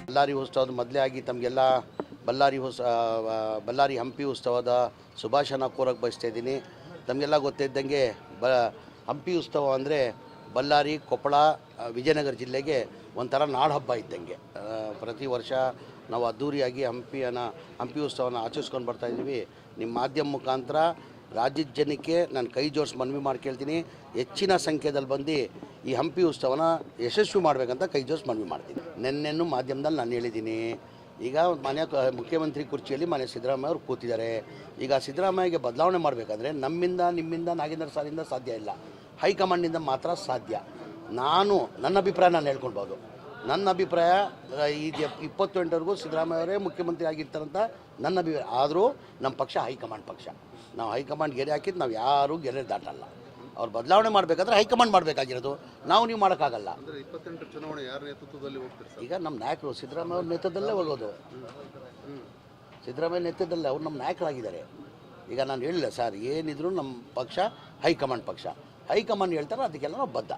ಬಳ್ಳಾರಿ ಉತ್ಸವದ ಮೊದಲೇ ಆಗಿ ತಮಗೆಲ್ಲ ಬಳ್ಳಾರಿ ಹಂಪಿ ಉತ್ಸವದ ಶುಭಾಶಯನ ಕೋರಕ್ಕೆ ಬಯಸ್ತಾ ಇದ್ದೀನಿ. ತಮಗೆಲ್ಲ ಗೊತ್ತಿದ್ದಂಗೆ ಹಂಪಿ ಉತ್ಸವ ಅಂದರೆ ಬಳ್ಳಾರಿ, ಕೊಪ್ಪಳ, ವಿಜಯನಗರ ಜಿಲ್ಲೆಗೆ ಒಂಥರ ನಾಡಹಬ್ಬ ಇದ್ದಂಗೆ. ಪ್ರತಿ ವರ್ಷ ನಾವು ಅದ್ಧೂರಿಯಾಗಿ ಹಂಪಿ ಉತ್ಸವನ ಆಚರಿಸ್ಕೊಂಡು ಬರ್ತಾಯಿದ್ದೀವಿ. ನಿಮ್ಮ ಮಾಧ್ಯಮ ಮುಖಾಂತರ ರಾಜ್ಯದ ಜನಕ್ಕೆ ನಾನು ಕೈ ಜೋಡಿಸಿ ಮನವಿ ಮಾಡಿ ಕೇಳ್ತೀನಿ, ಹೆಚ್ಚಿನ ಸಂಖ್ಯೆಯಲ್ಲಿ ಬಂದು ಈ ಹಂಪಿ ಉತ್ಸವನ ಯಶಸ್ವಿ ಮಾಡಬೇಕಂತ ಕೈ ಜೋಡಿಸಿ ಮನವಿ ಮಾಡ್ತೀನಿ. ನೆನ್ನೆನೂ ಮಾಧ್ಯಮದಲ್ಲಿ ನಾನು ಹೇಳಿದ್ದೀನಿ, ಈಗ ಮುಖ್ಯಮಂತ್ರಿ ಕುರ್ಚಿಯಲ್ಲಿ ಮನೆ ಸಿದ್ದರಾಮಯ್ಯ ಅವರು ಕೂತಿದ್ದಾರೆ. ಈಗ ಸಿದ್ದರಾಮಯ್ಯಗೆ ಬದಲಾವಣೆ ಮಾಡಬೇಕಾದ್ರೆ ನಮ್ಮಿಂದ, ನಿಮ್ಮಿಂದ, ನಾಗೇಂದ್ರ ಸಾರಿಂದ ಸಾಧ್ಯ ಇಲ್ಲ, ಹೈಕಮಾಂಡಿಂದ ಮಾತ್ರ ಸಾಧ್ಯ. ನನ್ನ ಅಭಿಪ್ರಾಯ ನಾನು ಹೇಳ್ಕೊಳ್ಬೋದು. ನನ್ನ ಅಭಿಪ್ರಾಯ ಈ 28ವರೆಗೂ ಸಿದ್ದರಾಮಯ್ಯ ಅವರೇ ಮುಖ್ಯಮಂತ್ರಿ ಆಗಿರ್ತಾರಂತ ನನ್ನ ಅಭಿಪ್ರಾಯ. ಆದರೂ ನಮ್ಮ ಪಕ್ಷ ಹೈಕಮಾಂಡ್ ಪಕ್ಷ. ನಾವು ಹೈಕಮಾಂಡ್ ಗೆರೆ ಹಾಕಿದ್ದು ನಾವು ಯಾರೂ ಗೆರೆ ದಾಟಲ್ಲ. ಅವ್ರು ಬದಲಾವಣೆ ಮಾಡಬೇಕಾದ್ರೆ ಹೈಕಮಾಂಡ್ ಮಾಡಬೇಕಾಗಿರೋದು, ನೀವು ಮಾಡೋಕ್ಕಾಗಲ್ಲ. ಅಂದರೆ 28 ಚುನಾವಣೆ ಯಾರ ನೇತೃತ್ವದಲ್ಲಿ ಹೋಗ್ತಾರೆ? ಈಗ ನಮ್ಮ ನಾಯಕರು ಸಿದ್ದರಾಮಯ್ಯ ಅವ್ರ ನೇತೃತ್ವದಲ್ಲೇ ಹೋಗೋದು. ಸಿದ್ದರಾಮಯ್ಯ ನೇತೃತ್ವದಲ್ಲೇ ಅವ್ರು ನಮ್ಮ ನಾಯಕರಾಗಿದ್ದಾರೆ. ಈಗ ನಾನು ಹೇಳಿಲ್ಲ ಸರ್, ಏನಿದ್ರು ನಮ್ಮ ಪಕ್ಷ ಹೈಕಮಾಂಡ್ ಪಕ್ಷ. ಹೈಕಮಾಂಡ್ ಹೇಳ್ತಾರೆ, ಅದಕ್ಕೆಲ್ಲ ನಾವು ಬದ್ಧ.